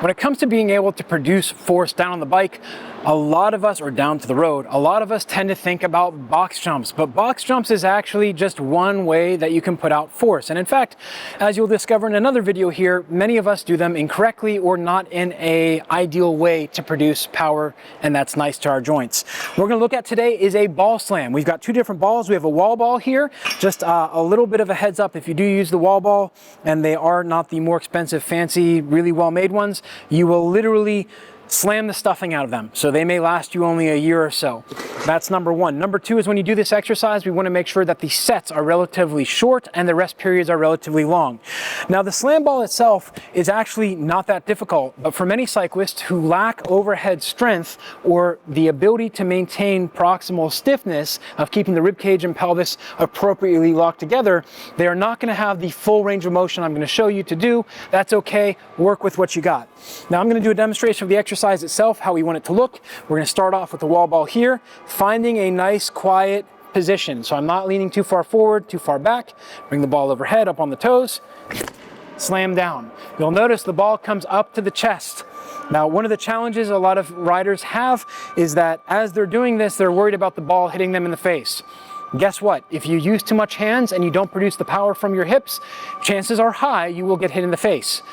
When it comes to being able to produce force down on the bike, a lot of us, or down to the road, a lot of us tend to think about box jumps, but box jumps is actually just one way that you can put out force. And in fact, as you'll discover in another video here, many of us do them incorrectly or not in an ideal way to produce power, and that's nice to our joints. What we're gonna look at today is a ball slam. We've got two different balls. We have a wall ball here. Just a little bit of a heads up, if you do use the wall ball, and they are not the more expensive, fancy, really well-made ones, you will literally slam the stuffing out of them. So they may last you only a year or so. That's number one. Number two is when you do this exercise, we want to make sure that the sets are relatively short and the rest periods are relatively long. Now the slam ball itself is actually not that difficult, but for many cyclists who lack overhead strength or the ability to maintain proximal stiffness of keeping the rib cage and pelvis appropriately locked together, they are not going to have the full range of motion I'm going to show you to do. That's okay. Work with what you got. Now I'm going to do a demonstration of the exercise itself, how we want it to look. We're going to start off with the wall ball here, finding a nice quiet position. So I'm not leaning too far forward, too far back. Bring the ball overhead, up on the toes, slam down. You'll notice the ball comes up to the chest. Now, one of the challenges a lot of riders have is that as they're doing this, they're worried about the ball hitting them in the face. Guess what? If you use too much hands and you don't produce the power from your hips, chances are high you will get hit in the face.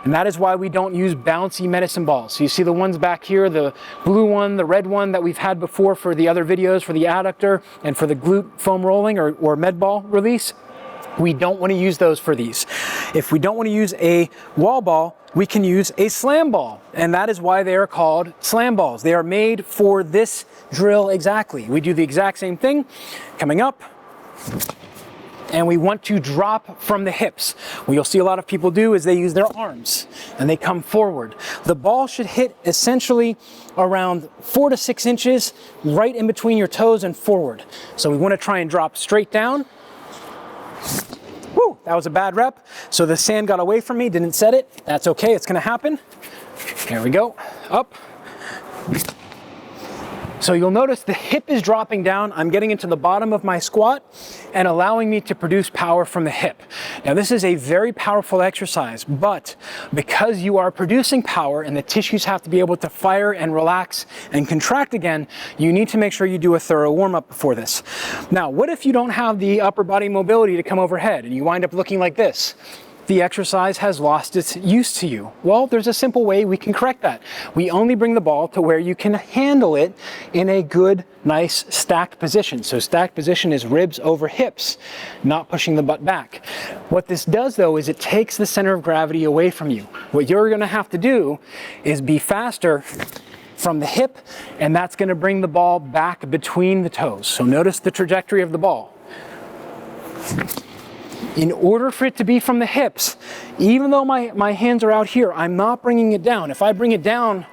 And that is why we don't use bouncy medicine balls. So you see the ones back here, the blue one, the red one that we've had before for the other videos, for the adductor and for the glute foam rolling or med ball release. We don't want to use those for these. If we don't want to use a wall ball, we can use a slam ball. And that is why they are called slam balls. They are made for this drill exactly. We do the exact same thing, coming up, and we want to drop from the hips. What you'll see a lot of people do is they use their arms and they come forward. The ball should hit essentially around 4 to 6 inches right in between your toes and forward. So we want to try and drop straight down. Woo, that was a bad rep. So the sand got away from me, didn't set it. That's okay, it's gonna happen. There we go, up. So you'll notice the hip is dropping down. I'm getting into the bottom of my squat and allowing me to produce power from the hip. Now this is a very powerful exercise, but because you are producing power and the tissues have to be able to fire and relax and contract again, you need to make sure you do a thorough warm-up before this. Now, what if you don't have the upper body mobility to come overhead and you wind up looking like this? The exercise has lost its use to you. Well, there's a simple way we can correct that. We only bring the ball to where you can handle it in a good, nice stacked position. So stacked position is ribs over hips, not pushing the butt back. What this does though is it takes the center of gravity away from you. What you're gonna have to do is be faster from the hip, and that's gonna bring the ball back between the toes. So notice the trajectory of the ball. In order for it to be from the hips, even though my hands are out here, I'm not bringing it down. If I bring it down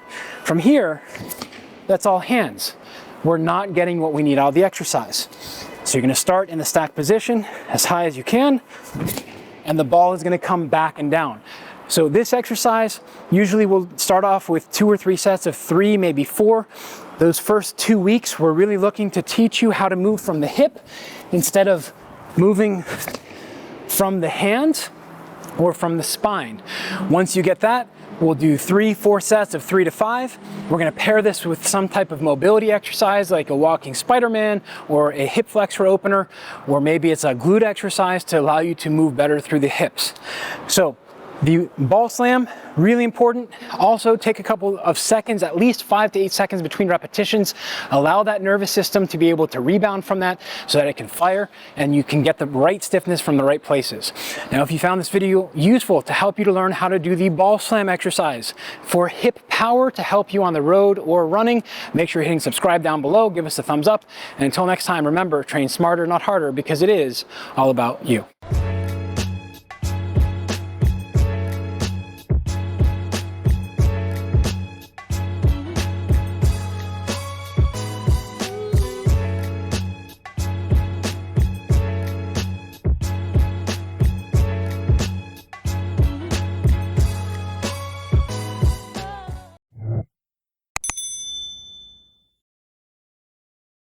from here, that's all hands. We're not getting what we need out of the exercise. So you're gonna start in the stacked position as high as you can, and the ball is gonna come back and down. So this exercise usually will start off with 2 or 3 sets of 3, maybe 4. Those first 2 weeks, we're really looking to teach you how to move from the hip instead of moving from the hand or from the spine. Once you get that, we'll do 3, 4 sets of 3 to 5. We're gonna pair this with some type of mobility exercise like a walking Spider-Man or a hip flexor opener, or maybe it's a glute exercise to allow you to move better through the hips. So the ball slam, really important. Also take a couple of seconds, at least 5 to 8 seconds between repetitions. Allow that nervous system to be able to rebound from that so that it can fire and you can get the right stiffness from the right places. Now, if you found this video useful to help you to learn how to do the ball slam exercise for hip power to help you on the road or running, make sure you're hitting subscribe down below, give us a thumbs up. And until next time, remember, train smarter, not harder, because it is all about you.